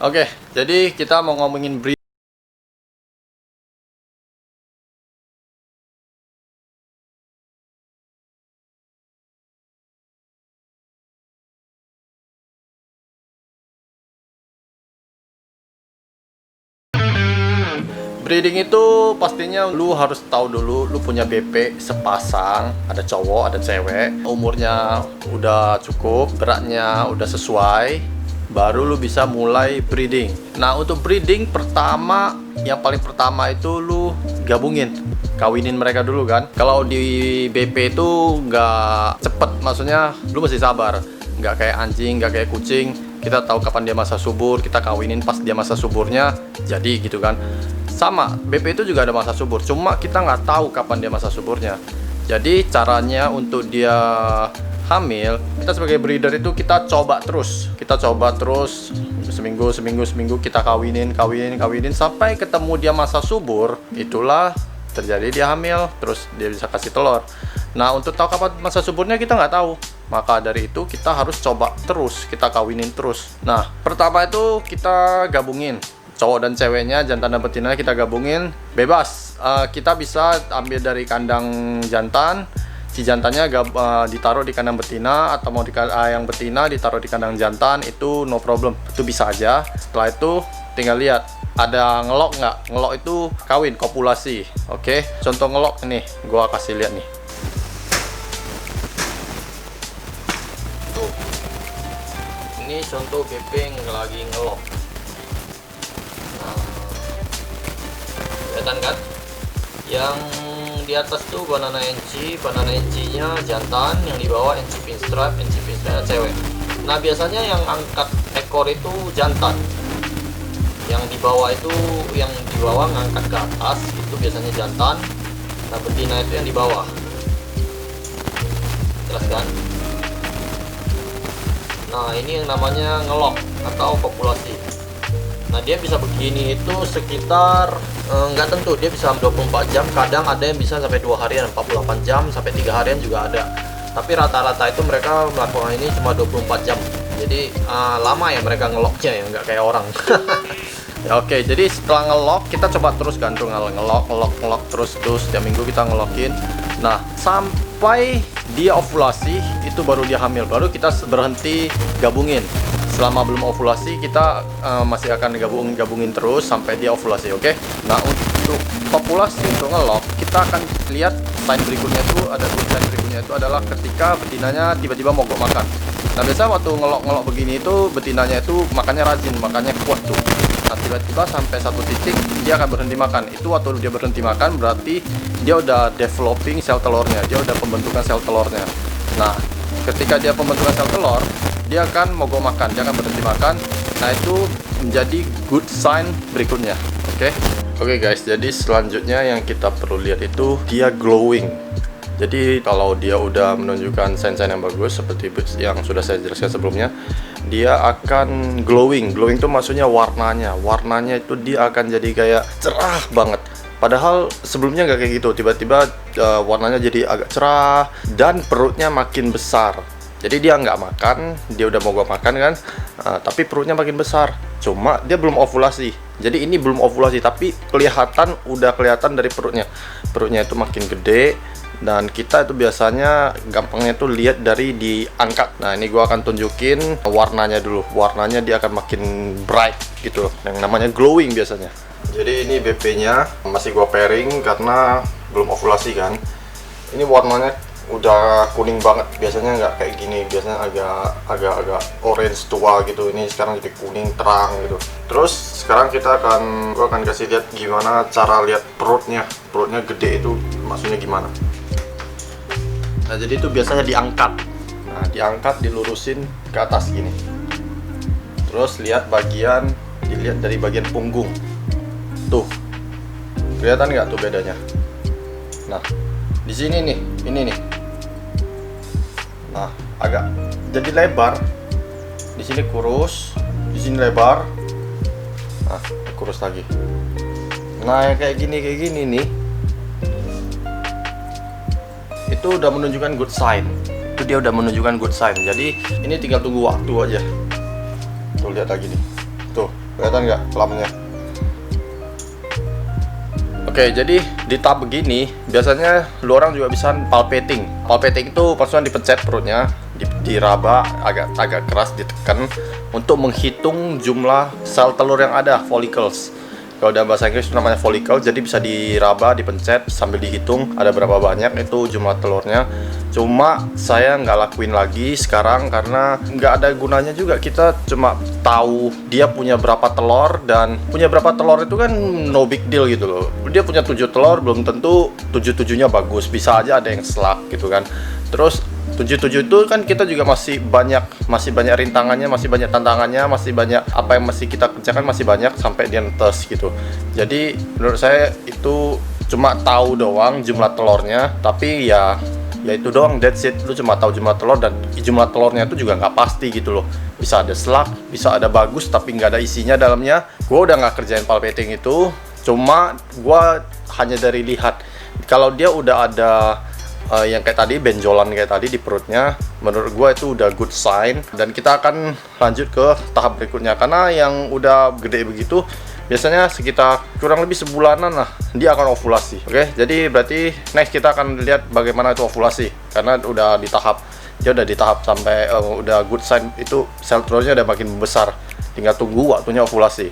Oke, jadi kita mau ngomongin breeding. Breeding itu pastinya lu harus tahu dulu lu punya BP sepasang, ada cowok, ada cewek, umurnya udah cukup, beratnya udah sesuai, baru lu bisa mulai breeding. Nah, untuk breeding pertama, yang paling pertama itu lu gabungin, kawinin mereka dulu kan. Kalau di BP itu nggak cepet, maksudnya lu mesti sabar, nggak kayak anjing, nggak kayak kucing. Kita tahu kapan dia masa subur, kita kawinin pas dia masa suburnya, jadi gitu kan. Sama, BP itu juga ada masa subur, cuma kita nggak tahu kapan dia masa suburnya. Jadi caranya untuk dia hamil, kita sebagai breeder itu kita coba terus seminggu kita kawinin sampai ketemu dia masa subur. Itulah terjadi dia hamil, terus dia bisa kasih telur. Nah, untuk tahu kapan masa suburnya kita nggak tahu, maka dari itu kita harus coba terus, kita kawinin terus. Nah, pertama itu kita gabungin cowok dan ceweknya, jantan dan betina kita gabungin bebas. Kita bisa ambil dari kandang jantan, si jantannya ditaruh di kandang betina, atau mau yang betina ditaruh di kandang jantan, itu no problem, itu bisa aja. Setelah itu tinggal lihat ada ngelok nggak. Ngelok itu kawin, kopulasi. Oke, contoh ngelok nih, gua kasih lihat nih. Tuh, ini contoh BP yang lagi ngelok. Kelihatan kan? Yang di atas tuh banana NC nya jantan, yang di bawah NC pinstripe nya cewek. Nah, biasanya yang angkat ekor itu jantan, yang di bawah ngangkat ke atas itu biasanya jantan. Nah, betina itu yang di bawah. Jelas kan? Nah, ini yang namanya ngelok atau populasi. Nah, dia bisa begini itu sekitar nggak tentu, dia bisa 24 jam, kadang ada yang bisa sampai 2 harian, 48 jam sampai 3 harian juga ada. Tapi rata-rata itu mereka melakukan ini cuma 24 jam. Jadi lama ya mereka ngeloknya ya, nggak kayak orang. Ya, oke, jadi setelah ngelok kita coba terus gantung, ngelok terus setiap minggu kita ngelokin. Nah, sampai dia ovulasi itu baru dia hamil, baru kita berhenti gabungin. Selama belum ovulasi kita masih akan gabungin terus sampai dia ovulasi. Oke. Nah, untuk populasi, untuk ngelok kita akan lihat sign berikutnya itu, ada sign berikutnya itu adalah ketika betinanya tiba-tiba mogok makan. Nah, biasa waktu ngelok begini itu betinanya itu makannya rajin, makannya kuat tuh. Nah, tiba-tiba sampai satu titik dia akan berhenti makan. Itu waktu dia berhenti makan berarti dia udah developing sel telurnya, dia udah pembentukan sel telurnya. Nah, ketika dia pembentukan sel telur, dia akan mogok makan, dia akan berhenti makan. Nah, itu menjadi good sign berikutnya. Oke guys, jadi selanjutnya yang kita perlu lihat itu dia glowing. Jadi kalau dia udah menunjukkan sign-sign yang bagus seperti yang sudah saya jelaskan sebelumnya, dia akan glowing. Glowing itu maksudnya warnanya itu dia akan jadi kayak cerah banget. Padahal sebelumnya nggak kayak gitu, tiba-tiba warnanya jadi agak cerah dan perutnya makin besar. Jadi dia nggak makan, dia udah mogok makan kan, tapi perutnya makin besar. Cuma dia belum ovulasi. Jadi ini belum ovulasi, tapi udah kelihatan dari perutnya. Perutnya itu makin gede, dan kita itu biasanya gampangnya tuh lihat dari diangkat. Nah, ini gua akan tunjukin warnanya dulu. Warnanya dia akan makin bright gitu, yang namanya glowing biasanya. Jadi ini BP-nya masih gua pairing karena belum ovulasi kan. Ini warnanya udah kuning banget, biasanya nggak kayak gini, biasanya agak orange tua gitu. Ini sekarang jadi kuning terang gitu. Terus sekarang gua akan kasih lihat gimana cara lihat perutnya gede itu maksudnya gimana. Nah, jadi itu biasanya diangkat. Nah, diangkat, dilurusin ke atas gini. Terus dilihat dari bagian punggung. Tuh, kelihatan nggak tuh bedanya? Nah, di sini nih, ini nih. Nah, agak jadi lebar. Di sini kurus, di sini lebar. Nah, kurus lagi. Nah, yang kayak gini nih, itu udah menunjukkan good sign. Itu dia udah menunjukkan good sign. Jadi ini tinggal tunggu waktu aja. Tuh, lihat lagi nih. Tuh, Kelihatan nggak lamnya? Oke, jadi di tahap begini biasanya lu orang juga bisa palpating. Palpating itu maksudnya dipencet perutnya, diraba agak keras, ditekan untuk menghitung jumlah sel telur yang ada, follicles. Kalau dalam bahasa Inggris itu namanya follicle, jadi bisa diraba, dipencet sambil dihitung ada berapa banyak itu jumlah telurnya. Cuma saya nggak lakuin lagi sekarang karena nggak ada gunanya juga. Kita cuma tahu dia punya berapa telur, dan punya berapa telur itu kan no big deal gitu loh. Dia punya 7 telur, belum tentu 7-7-nya bagus, bisa aja ada yang selak gitu kan. Terus 7-7 itu kan kita juga masih banyak rintangannya, masih banyak tantangannya, masih banyak apa yang masih kita kerjakan, masih banyak sampai dia netes gitu. Jadi menurut saya itu cuma tahu doang jumlah telurnya, tapi ya itu doang, that's it. Lu cuma tahu jumlah telur, dan jumlah telurnya itu juga nggak pasti gitu loh. Bisa ada selak, bisa ada bagus tapi nggak ada isinya dalamnya. Gue udah nggak kerjain palpating itu, cuma gue hanya dari lihat. Kalau dia udah ada yang kayak tadi, benjolan kayak tadi di perutnya, menurut gue itu udah good sign. Dan kita akan lanjut ke tahap berikutnya, karena yang udah gede begitu biasanya sekitar kurang lebih sebulanan lah dia akan ovulasi. Oke, jadi berarti next kita akan lihat bagaimana itu ovulasi, karena udah di tahap sampai udah good sign, itu sel telurnya udah makin besar, tinggal tunggu waktunya ovulasi.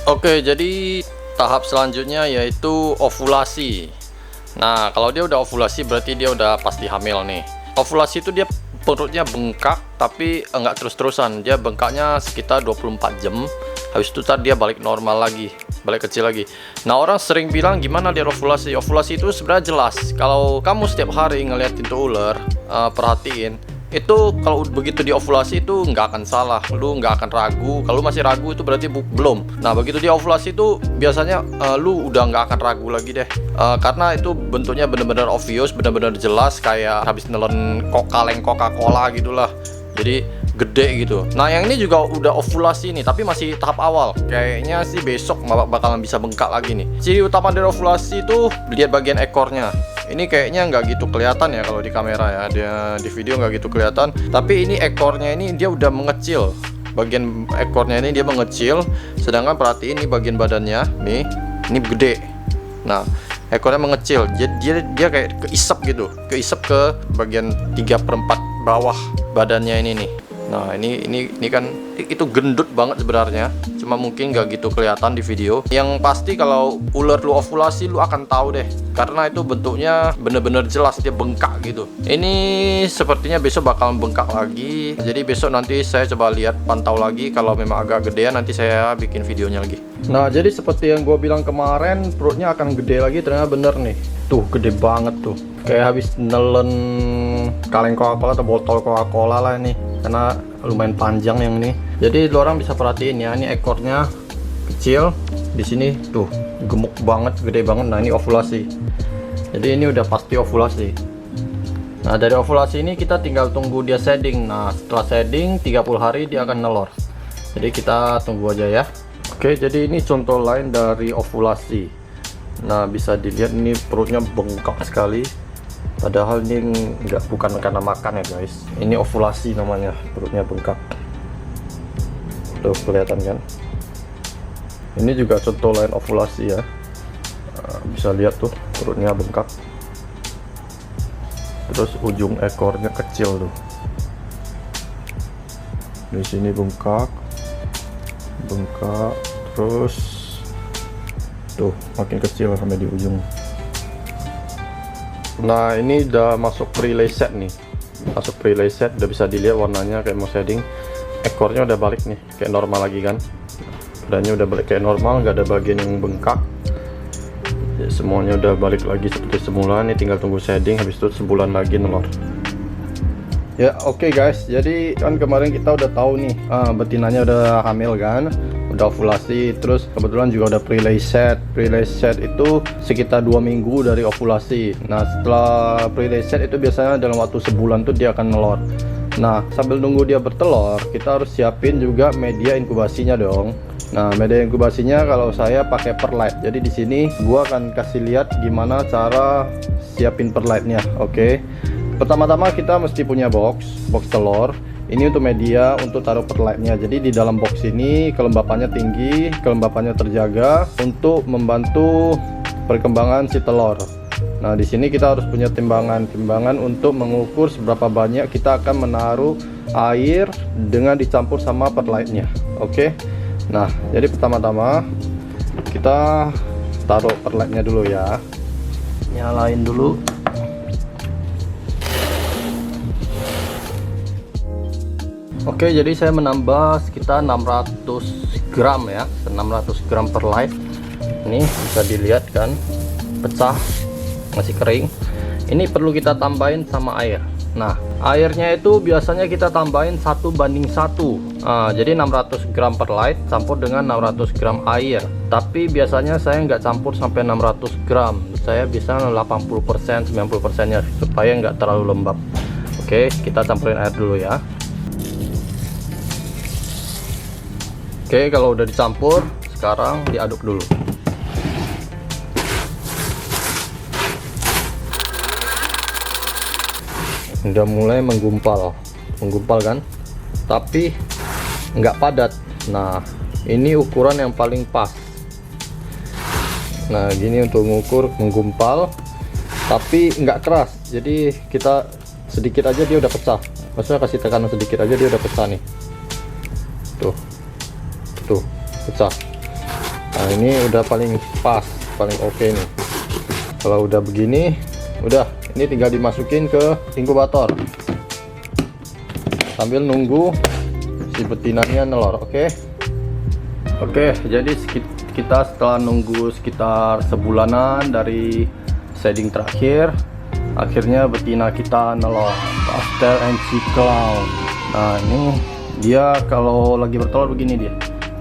Oke, jadi tahap selanjutnya yaitu ovulasi. Nah, kalau dia udah ovulasi berarti dia udah pasti hamil nih. Ovulasi itu dia perutnya bengkak, tapi enggak terus-terusan. Dia bengkaknya sekitar 24 jam. Habis itu dia balik normal lagi, balik kecil lagi. Nah, orang sering bilang gimana dia ovulasi? Ovulasi itu sebenarnya jelas. Kalau kamu setiap hari ngeliatin tuh ular, perhatiin, itu kalau begitu di ovulasi itu nggak akan salah, lu nggak akan ragu. Kalau masih ragu itu berarti belum. Nah, begitu di ovulasi itu biasanya lu udah nggak akan ragu lagi deh, karena itu bentuknya bener-bener obvious, bener-bener jelas, kayak habis nelen kaleng Coca-Cola gitulah. Jadi gede gitu. Nah, yang ini juga udah ovulasi nih, tapi masih tahap awal. Kayaknya sih besok bakalan bisa bengkak lagi nih. Ciri utama dari ovulasi itu lihat bagian ekornya. Ini kayaknya nggak gitu kelihatan ya kalau di kamera ya, dia di video nggak gitu kelihatan. Tapi ini ekornya ini dia udah mengecil. Bagian ekornya ini dia mengecil, sedangkan perhatiin ini bagian badannya nih, ini gede. Nah, ekornya mengecil, jadi dia kayak keisep gitu, keisep ke bagian 3/4 bawah badannya ini nih. Nah, ini kan itu gendut banget sebenarnya, cuma mungkin nggak gitu kelihatan di video. Yang pasti kalau ular lu ovulasi lu akan tahu deh, karena itu bentuknya bener-bener jelas, dia bengkak gitu. Ini sepertinya besok bakal bengkak lagi, jadi besok nanti saya coba lihat, pantau lagi. Kalau memang agak gedean nanti saya bikin videonya lagi. Nah, jadi seperti yang gue bilang kemarin, perutnya akan gede lagi, ternyata bener nih. Tuh, gede banget tuh, kayak habis nelen kaleng Coca-Cola atau botol Coca-Cola lah ini, karena lumayan panjang yang ini. Jadi lo orang bisa perhatiin ya, ini ekornya kecil, di sini tuh gemuk banget, gede banget. Nah, ini ovulasi, jadi ini udah pasti ovulasi. Nah, dari ovulasi ini kita tinggal tunggu dia shedding. Nah, setelah shedding 30 hari dia akan nelor, jadi kita tunggu aja ya. Oke, jadi ini contoh lain dari ovulasi. Nah, bisa dilihat ini perutnya bengkak sekali, padahal ini bukan karena makan ya guys, ini ovulasi namanya, perutnya bengkak. Tuh, kelihatan kan? Ini juga contoh lain ovulasi ya. Bisa lihat tuh perutnya bengkak, terus ujung ekornya kecil tuh, di sini bengkak, terus tuh makin kecil sampai di ujung. Nah, ini udah masuk pre-lay set nih, masuk pre-lay set, udah bisa dilihat warnanya kayak mau shading. Ekornya udah balik nih kayak normal lagi kan, badannya udah balik kayak normal, nggak ada bagian yang bengkak ya, semuanya udah balik lagi seperti semula. Nih tinggal tunggu shading, habis itu sebulan lagi nelor ya. Oke guys, jadi kan kemarin kita udah tahu nih, betinanya udah hamil kan, udah ovulasi, terus kebetulan juga udah pre-lay set. Pre-lay set itu sekitar 2 minggu dari ovulasi. Nah, setelah pre-lay set itu biasanya dalam waktu sebulan tuh dia akan nelor. Nah, sambil nunggu dia bertelur, kita harus siapin juga media inkubasinya dong. Nah, media inkubasinya kalau saya pakai perlite. Jadi di sini gua akan kasih lihat gimana cara siapin perlite-nya. Oke. Pertama-tama kita mesti punya box telur. Ini untuk media untuk taruh perlightnya. Jadi di dalam box ini kelembapannya tinggi, kelembapannya terjaga untuk membantu perkembangan si telur. Nah, di sini kita harus punya timbangan untuk mengukur seberapa banyak kita akan menaruh air dengan dicampur sama perlightnya. Oke. Nah, jadi pertama-tama kita taruh perlightnya dulu ya. Nyalain dulu. Oke, jadi saya menambah sekitar 600 gram ya, 600 gram perlight. Ini bisa dilihat kan, pecah, masih kering. Ini perlu kita tambahin sama air. Nah, airnya itu biasanya kita tambahin 1:1. Nah, jadi 600 gram perlight campur dengan 600 gram air. Tapi biasanya saya nggak campur sampai 600 gram. Saya bisa 80%, 90% nya supaya nggak terlalu lembab. Oke, kita campurin air dulu ya. Oke, kalau udah dicampur, sekarang diaduk dulu. Udah mulai menggumpal kan, tapi nggak padat. Nah, ini ukuran yang paling pas. Nah, gini untuk mengukur menggumpal tapi nggak keras, jadi kita sedikit aja dia udah pecah. Maksudnya kasih tekanan sedikit aja dia udah pecah nih, tuh pecah. Nah, ini udah paling pas, paling oke nih. Kalau udah begini, udah, ini tinggal dimasukin ke inkubator sambil nunggu si betinanya nelor. Oke, jadi kita setelah nunggu sekitar sebulanan dari shading terakhir, akhirnya betina kita nelor, Pastel NC Clown. Nah, ini dia kalau lagi bertelur begini,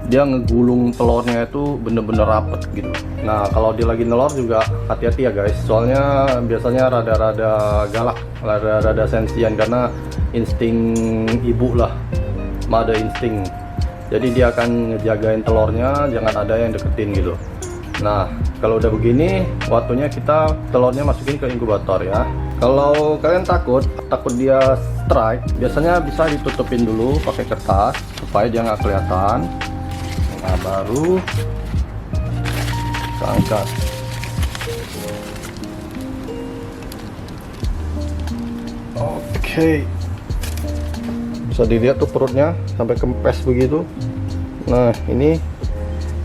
dia ngegulung telurnya itu bener-bener rapet gitu. Nah, kalau dia lagi nelor juga hati-hati ya guys, soalnya biasanya rada-rada galak, rada-rada sensian karena insting ibu lah, mother insting. Jadi dia akan ngejagain telurnya, jangan ada yang deketin gitu. Nah, kalau udah begini, waktunya kita telurnya masukin ke inkubator ya. Kalau kalian takut dia strike, biasanya bisa ditutupin dulu pakai kertas supaya dia nggak kelihatan. Nah, baru kita angkat. Oke, bisa dilihat tuh perutnya sampai kempes begitu. Nah, ini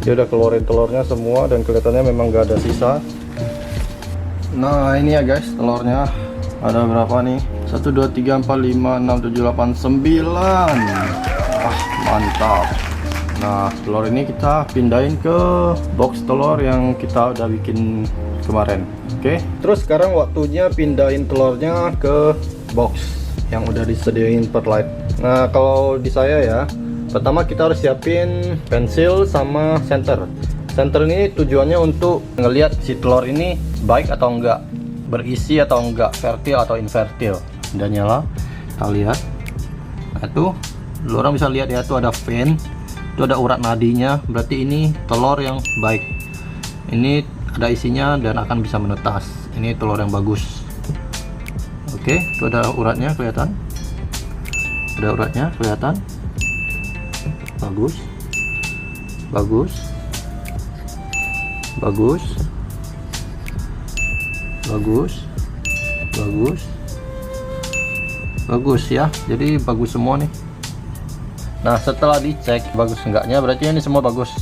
dia udah keluarin telurnya semua dan kelihatannya memang gak ada sisa. Nah, ini ya guys, telurnya ada berapa nih? 1 2 3 4 5 6 7 8 9. Mantap. Nah, telur ini kita pindahin ke box telur yang kita udah bikin kemarin. Oke, terus sekarang waktunya pindahin telurnya ke box yang udah disediain perlight. Nah, kalau di saya ya, pertama kita harus siapin pensil sama senter. Senter ini tujuannya untuk ngelihat si telur ini baik atau enggak, berisi atau enggak, fertil atau infertil. Udah nyala, kita lihat. Nah, tuh lu orang bisa lihat ya, tuh ada vein, itu ada urat nadinya, berarti ini telur yang baik. Ini ada isinya dan akan bisa menetas. Ini telur yang bagus. Oke, itu ada uratnya kelihatan. Ada uratnya kelihatan. Bagus. Bagus. Bagus. Bagus. Bagus. Bagus ya. Jadi bagus semua nih. Nah, setelah dicek bagus enggaknya, berarti ini semua bagus.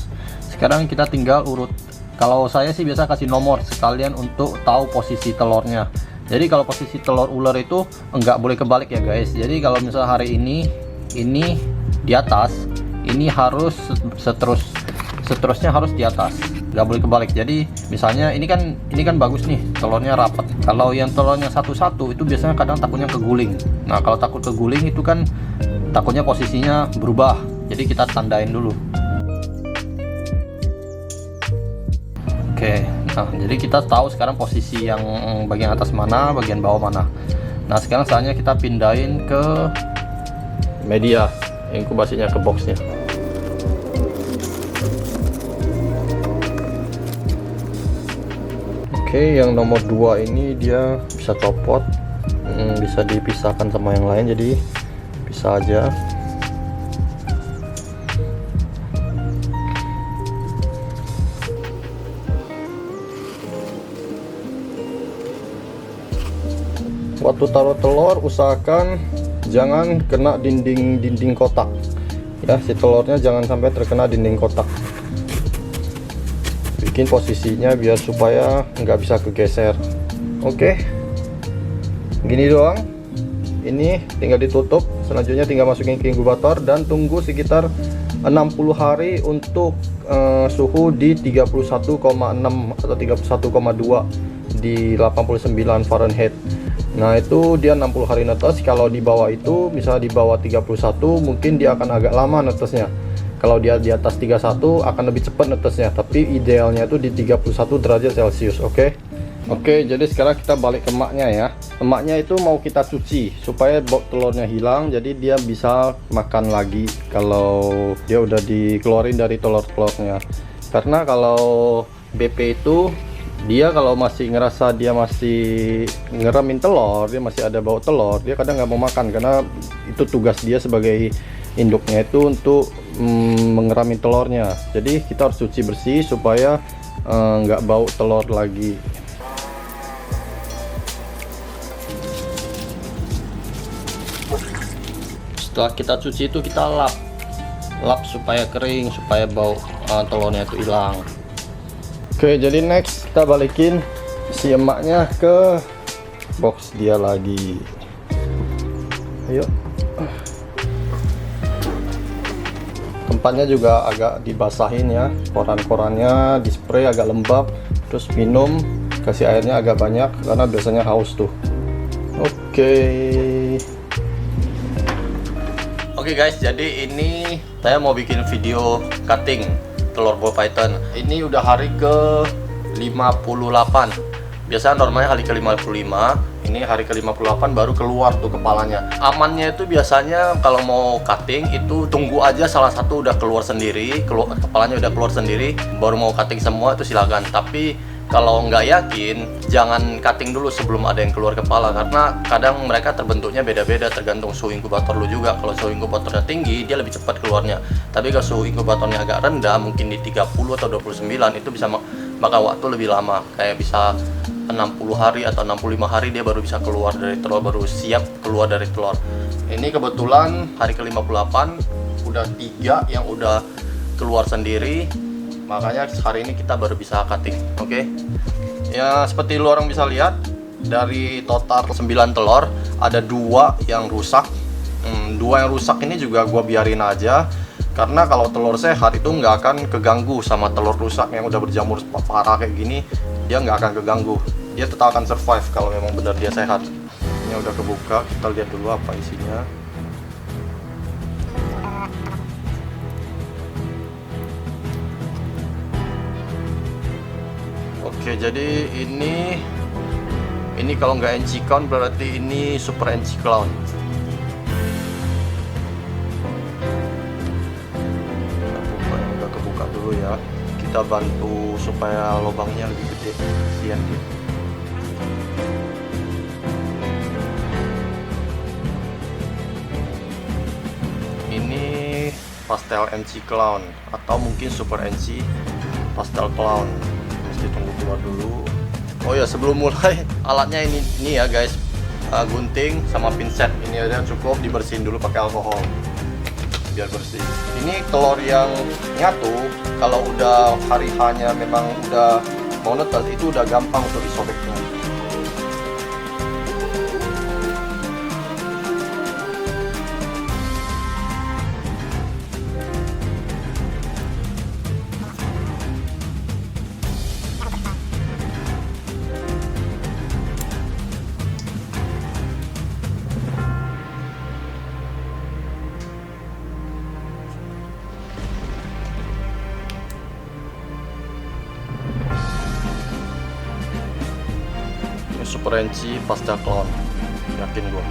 Sekarang kita tinggal urut. Kalau saya sih biasa kasih nomor sekalian untuk tahu posisi telurnya. Jadi kalau posisi telur ular itu enggak boleh kebalik ya guys. Jadi kalau misalnya hari ini di atas, ini harus seterusnya harus di atas, nggak boleh kebalik. Jadi misalnya ini kan bagus nih, telurnya rapat. Kalau yang telurnya satu-satu itu biasanya kadang takutnya keguling. Nah, kalau takut keguling itu kan takutnya posisinya berubah, jadi kita tandain dulu. Oke, nah jadi kita tahu sekarang posisi yang bagian atas mana, bagian bawah mana. Nah, sekarang saatnya kita pindahin ke media inkubasinya, ke boxnya. Oke, yang nomor 2 ini dia bisa copot, bisa dipisahkan sama yang lain, jadi bisa aja. Waktu taruh telur usahakan jangan kena dinding kotak ya, si telurnya jangan sampai terkena dinding kotak. Bikin posisinya biar supaya nggak bisa kegeser. Oke, gini doang. Ini tinggal ditutup, selanjutnya tinggal masukin ke inkubator dan tunggu sekitar 60 hari untuk suhu di 31,6 atau 31,2 di 89 Fahrenheit. Nah itu dia 60 hari netes. Kalau di bawah itu, misalnya di bawah 31, mungkin dia akan agak lama netesnya. Kalau dia di atas 31 akan lebih cepat netesnya, tapi idealnya itu di 31 derajat Celcius. Oke, jadi sekarang kita balik ke emaknya ya. Emaknya itu mau kita cuci supaya bau telurnya hilang, jadi dia bisa makan lagi kalau dia udah dikeluarin dari telur-telurnya. Karena kalau BP itu dia kalau masih ngerasa dia masih ngeramin telur, dia masih ada bau telur, dia kadang nggak mau makan, karena itu tugas dia sebagai induknya itu untuk mengeramin telurnya. Jadi kita harus cuci bersih supaya nggak bau telur lagi. Setelah kita cuci itu kita lap supaya kering, supaya bau telurnya itu hilang. Oke, jadi next kita balikin si emaknya ke box dia lagi. Ayo. Tempatnya juga agak dibasahin ya, koran-korannya di spray agak lembab, terus minum, kasih airnya agak banyak karena biasanya haus tuh. Oke guys, jadi ini saya mau bikin video cutting telur ball python. Ini udah hari ke 58. Biasanya normalnya hari ke 55. Ini hari ke 58 baru keluar tuh kepalanya. Amannya itu biasanya kalau mau cutting itu tunggu aja salah satu udah keluar sendiri, kepalanya udah keluar sendiri, baru mau cutting semua itu silakan. Tapi kalau nggak yakin, jangan cutting dulu sebelum ada yang keluar kepala, karena kadang mereka terbentuknya beda-beda tergantung suhu inkubator lu juga. Kalau suhu inkubatornya tinggi, dia lebih cepat keluarnya. Tapi kalau suhu inkubatornya agak rendah, mungkin di 30 atau 29, itu bisa makan waktu lebih lama. Kayak bisa 60 hari atau 65 hari dia baru bisa keluar dari telur, baru siap keluar dari telur. Ini kebetulan hari ke-58 udah 3 yang udah keluar sendiri. Makanya hari ini kita baru bisa cutting. Oke. Ya seperti lu orang bisa lihat, dari total 9 telur ada 2 yang rusak. 2 yang rusak ini juga gua biarin aja, karena kalau telur sehat itu nggak akan keganggu sama telur rusak yang udah berjamur parah kayak gini. Dia nggak akan keganggu, dia tetap akan survive kalau memang benar dia sehat. Ini udah kebuka, kita lihat dulu apa isinya. Oke, jadi ini kalau nggak NC Clown berarti ini Super NC Clown. Udah kebuka dulu ya. Kita bantu supaya lubangnya lebih gede. Kasian dia. Ini Pastel NC Clown atau mungkin Super NC Pastel Clown. Ditunggu keluar dulu. Oh ya, sebelum mulai alatnya ini ya guys, gunting sama pinset ini aja cukup, dibersihin dulu pakai alkohol biar bersih. Ini telur yang nyatu kalau udah hari hanya memang udah mau netes itu udah gampang untuk disobeknya. Super NC Pastel Clown, yakin gua.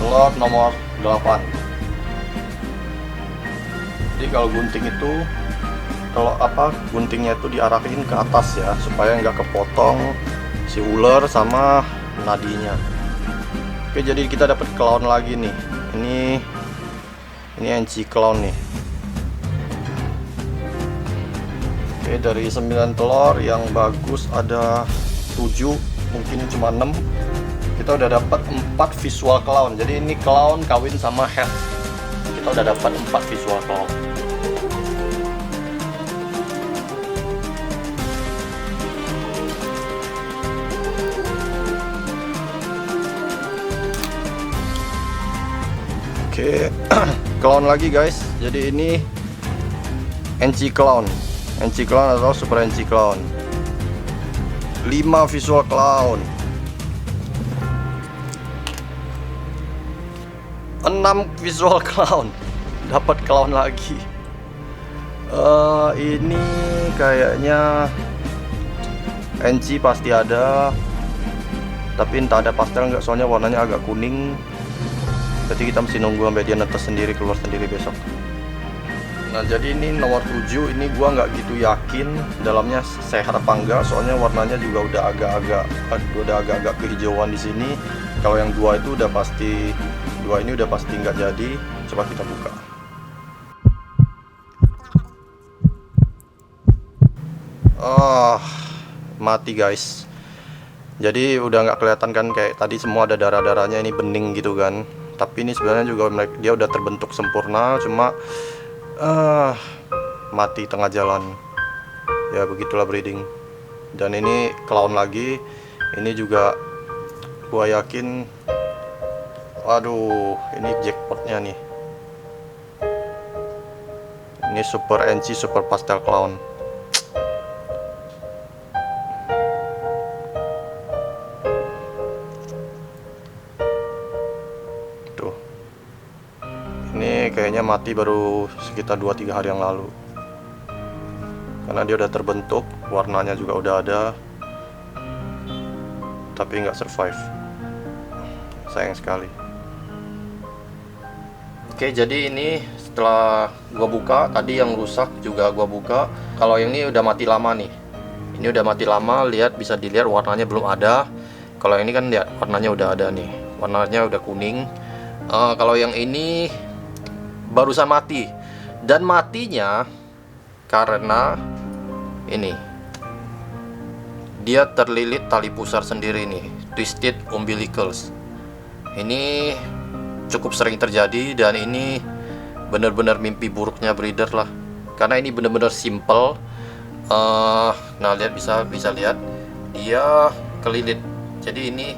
Telur nomor 8. Jadi kalau gunting itu, kalau guntingnya itu diarahin ke atas ya, supaya nggak kepotong si ular sama nadinya. Oke, jadi kita dapat clown lagi nih. Ini NC clown nih. Oke, dari 9 telur yang bagus ada 7, mungkin cuma 6. Kita udah dapat 4 visual clown. Jadi ini clown kawin sama head. Kita udah dapat 4 visual clown. Oke, clown lagi guys. Jadi ini NC clown atau super NC clown. 5 visual clown. 6 visual clown. Dapat clown lagi. Ini kayaknya NC pasti ada. Tapi entah ada pastel nggak, soalnya warnanya agak kuning. Jadi kita mesti nunggu sampai dia netes sendiri, keluar sendiri besok. Nah, jadi ini nomor 7, ini gua nggak gitu yakin dalamnya sehat apa enggak, soalnya warnanya juga udah agak-agak kehijauan di sini. Kalau yang 2 itu udah pasti, 2 ini udah pasti nggak jadi. Coba kita buka. Mati guys. Jadi udah nggak kelihatan kan, kayak tadi semua ada darah-darahnya, ini bening gitu kan. Tapi ini sebenarnya juga dia udah terbentuk sempurna, cuma mati tengah jalan. Ya begitulah breeding. Dan ini clown lagi. Ini juga gua yakin, waduh, ini jackpotnya nih. Ini super NC super pastel clown. Ini kayaknya mati baru sekitar 2-3 hari yang lalu, karena dia udah terbentuk, warnanya juga udah ada, tapi nggak survive. Sayang sekali. Oke, jadi ini setelah gua buka, tadi yang rusak juga gua buka. Kalau yang ini udah mati lama nih. Ini udah mati lama, lihat, bisa dilihat warnanya belum ada. Kalau ini kan lihat warnanya udah ada nih, warnanya udah kuning. Kalau yang ini barusan mati, dan matinya karena ini dia terlilit tali pusar sendiri nih, twisted umbilicals. Ini cukup sering terjadi, dan ini benar-benar mimpi buruknya breeder lah, karena ini benar-benar simple. Nah, lihat, bisa lihat dia kelilit, jadi ini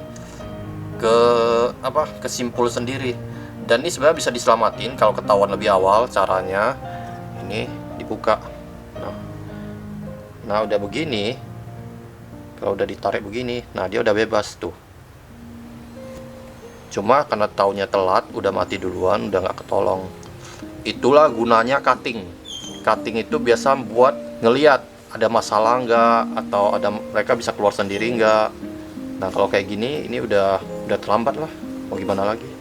kesimpul sendiri. Dan ini sebenarnya bisa diselamatin kalau ketahuan lebih awal. Caranya ini dibuka. Nah, udah begini, kalau udah ditarik begini, nah dia udah bebas tuh. Cuma karena taunya telat, udah mati duluan, udah nggak ketolong. Itulah gunanya cutting. Cutting itu biasa buat ngeliat ada masalah nggak, atau mereka bisa keluar sendiri nggak. Nah, kalau kayak gini, ini udah terlambat lah. Mau gimana lagi?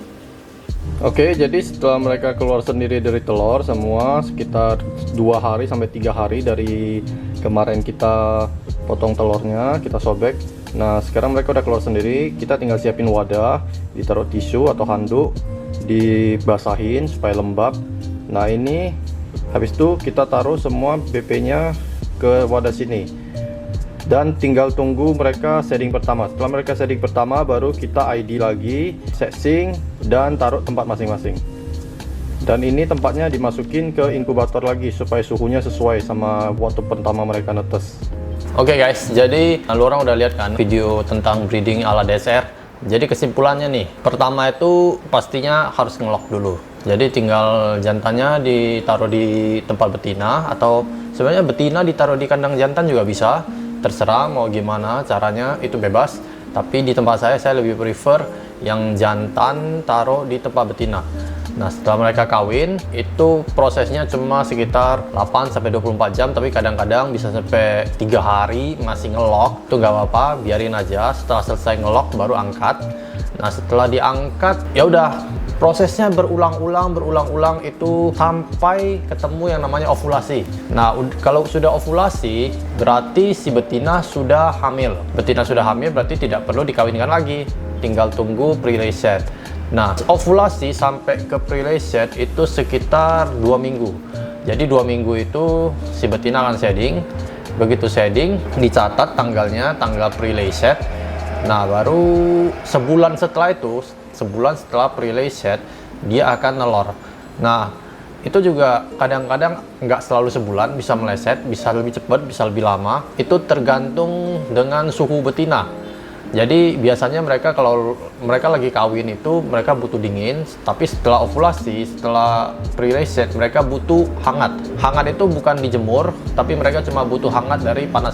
Oke, jadi setelah mereka keluar sendiri dari telur semua, sekitar 2 hari sampai 3 hari dari kemarin kita potong telurnya, kita sobek. Nah, sekarang mereka udah keluar sendiri. Kita tinggal siapin wadah, ditaruh tisu atau handuk, dibasahin supaya lembab. Nah, ini habis itu kita taruh semua BP-nya ke wadah sini. Dan tinggal tunggu mereka setting pertama. Setelah mereka setting pertama, baru kita ID lagi, setting, dan taruh tempat masing-masing. Dan ini tempatnya dimasukin ke inkubator lagi supaya suhunya sesuai sama waktu pertama mereka netes. Oke guys, jadi lu orang udah lihat kan video tentang breeding ala DSR. Jadi kesimpulannya nih, pertama itu pastinya harus ngelok dulu. Jadi tinggal jantannya ditaruh di tempat betina, atau sebenarnya betina ditaruh di kandang jantan juga bisa. Terserah mau gimana caranya, itu bebas. Tapi di tempat saya lebih prefer yang jantan taruh di tempat betina. Nah, setelah mereka kawin, itu prosesnya cuma sekitar 8-24 jam, tapi kadang-kadang bisa sampai 3 hari masih ngelok. Itu nggak apa-apa, biarin aja. Setelah selesai ngelok baru angkat. Nah, setelah diangkat, ya udah, prosesnya berulang-ulang itu sampai ketemu yang namanya ovulasi. Nah, kalau sudah ovulasi, berarti si betina sudah hamil. Betina sudah hamil berarti tidak perlu dikawinkan lagi. tinggal tunggu pre-lay set. Nah, ovulasi sampai ke pre-lay set itu sekitar 2 minggu. Jadi 2 minggu itu si betina akan shedding. Begitu shedding, dicatat tanggalnya, tanggal pre-lay set. Nah, baru sebulan setelah itu, sebulan setelah pre-lay set, dia akan nelor. Nah, itu juga kadang-kadang nggak selalu sebulan, bisa meleset, bisa lebih cepat, bisa lebih lama. Itu tergantung dengan suhu betina. Jadi biasanya mereka kalau mereka lagi kawin itu mereka butuh dingin, tapi setelah ovulasi, setelah pre-lay set mereka butuh hangat. Hangat itu bukan dijemur, tapi mereka cuma butuh hangat dari panas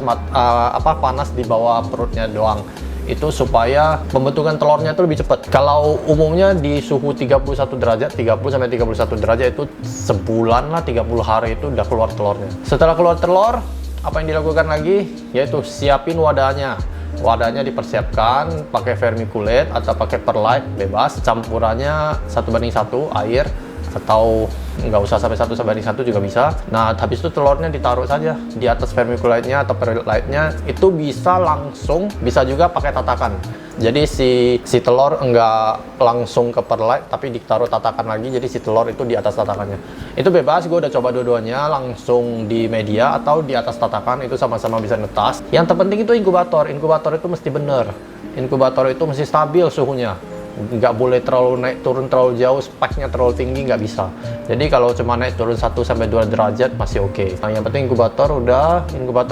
panas di bawah perutnya doang. Itu supaya pembentukan telurnya itu lebih cepat. Kalau umumnya di suhu 31 derajat, 30 sampai 31 derajat itu sebulan lah, 30 hari itu udah keluar telurnya. Setelah keluar telur, apa yang dilakukan lagi? Yaitu siapin wadahnya. Wadahnya dipersiapkan pakai vermiculite atau pakai perlite bebas. Campurannya 1:1 air, atau nggak usah sampai 1:1 juga bisa. Nah, habis itu telurnya ditaruh saja di atas vermiculite-nya atau perlite-nya. Itu bisa langsung, bisa juga pakai tatakan. Jadi si telur nggak langsung ke perlite, tapi ditaruh tatakan lagi, jadi si telur itu di atas tatakannya. Itu bebas, gue udah coba dua-duanya, langsung di media atau di atas tatakan, itu sama-sama bisa netas. Yang terpenting itu inkubator. Inkubator itu mesti bener. Inkubator itu mesti stabil suhunya. Nggak boleh terlalu naik turun terlalu jauh, spike-nya terlalu tinggi, nggak bisa. Jadi kalau cuma naik turun 1-2 derajat masih oke. Nah, yang penting inkubator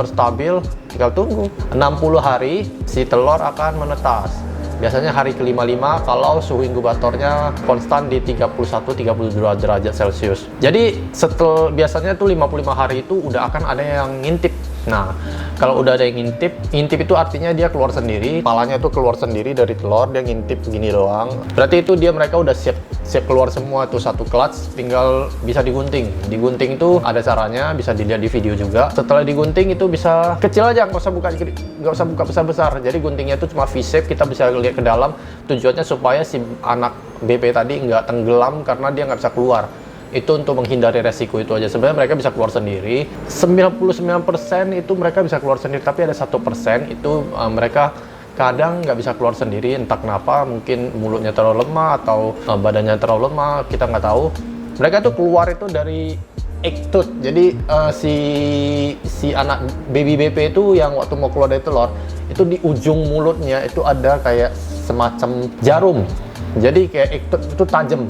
stabil, tinggal tunggu 60 hari si telur akan menetas. Biasanya hari ke-55 kalau suhu inkubatornya konstan di 31-32 derajat Celcius. Jadi biasanya tuh 55 hari itu udah akan ada yang ngintip. Nah, kalau udah ada yang ngintip itu artinya dia keluar sendiri, kepalanya tuh keluar sendiri dari telur, dia ngintip begini doang. Berarti itu mereka udah siap keluar semua tuh satu clutch, tinggal bisa digunting. Digunting itu ada caranya, bisa dilihat di video juga. Setelah digunting itu bisa kecil aja, nggak usah buka besar-besar. Jadi guntingnya itu cuma V-shape, kita bisa lihat ke dalam. Tujuannya supaya si anak BP tadi nggak tenggelam karena dia nggak bisa keluar. Itu untuk menghindari resiko itu aja. Sebenarnya mereka bisa keluar sendiri. 99% itu mereka bisa keluar sendiri, tapi ada 1% itu mereka kadang nggak bisa keluar sendiri, entah kenapa, mungkin mulutnya terlalu lemah atau badannya terlalu lemah, kita nggak tahu. Mereka tuh keluar itu dari egg tooth. Jadi si anak baby BP itu yang waktu mau keluar dari telur, itu di ujung mulutnya itu ada kayak semacam jarum. Jadi kayak itu tajam.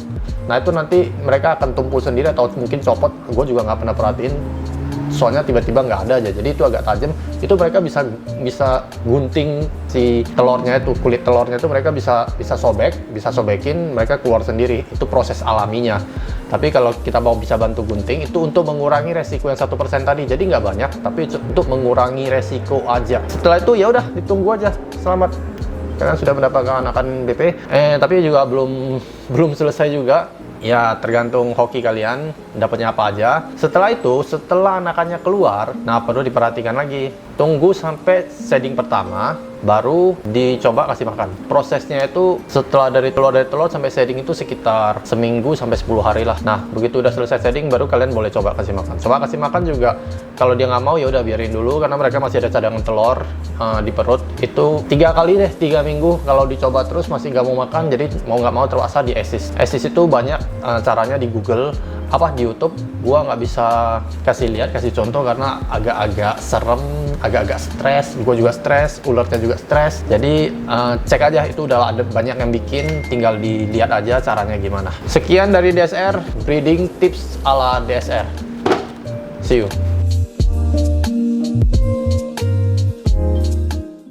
Nah, itu nanti mereka akan tumpul sendiri atau mungkin copot. Gue juga nggak pernah perhatiin. Soalnya tiba-tiba nggak ada aja. Jadi itu agak tajam. Itu mereka bisa gunting si telurnya itu, kulit telurnya itu mereka bisa sobekin, mereka keluar sendiri. Itu proses alaminya. Tapi kalau kita mau bisa bantu gunting, itu untuk mengurangi resiko yang 1% tadi. Jadi nggak banyak, tapi untuk mengurangi resiko aja. Setelah itu ya udah ditunggu aja. Selamat. Kalian sudah mendapatkan anakan BP, tapi juga belum selesai juga. Ya, tergantung hoki kalian dapatnya apa aja. Setelah itu, setelah anakannya keluar, nah perlu diperhatikan lagi. Tunggu sampai shedding pertama, baru dicoba kasih makan. Prosesnya itu setelah dari telur sampai shedding itu sekitar seminggu sampai 10 hari lah. Nah, begitu udah selesai shedding, baru kalian boleh coba kasih makan. Coba kasih makan juga, kalau dia nggak mau ya udah biarin dulu, karena mereka masih ada cadangan telur di perut. Itu 3 kali deh, 3 minggu. Kalau dicoba terus masih nggak mau makan, jadi mau nggak mau terpaksa di assist. Assist itu banyak caranya di Google, di YouTube. Gua nggak bisa kasih contoh karena agak-agak serem, agak-agak stres. Gua juga stres, ularnya juga stres. Jadi cek aja, itu udah ada banyak yang bikin, tinggal dilihat aja caranya gimana. Sekian dari DSR, breeding tips ala DSR. See you.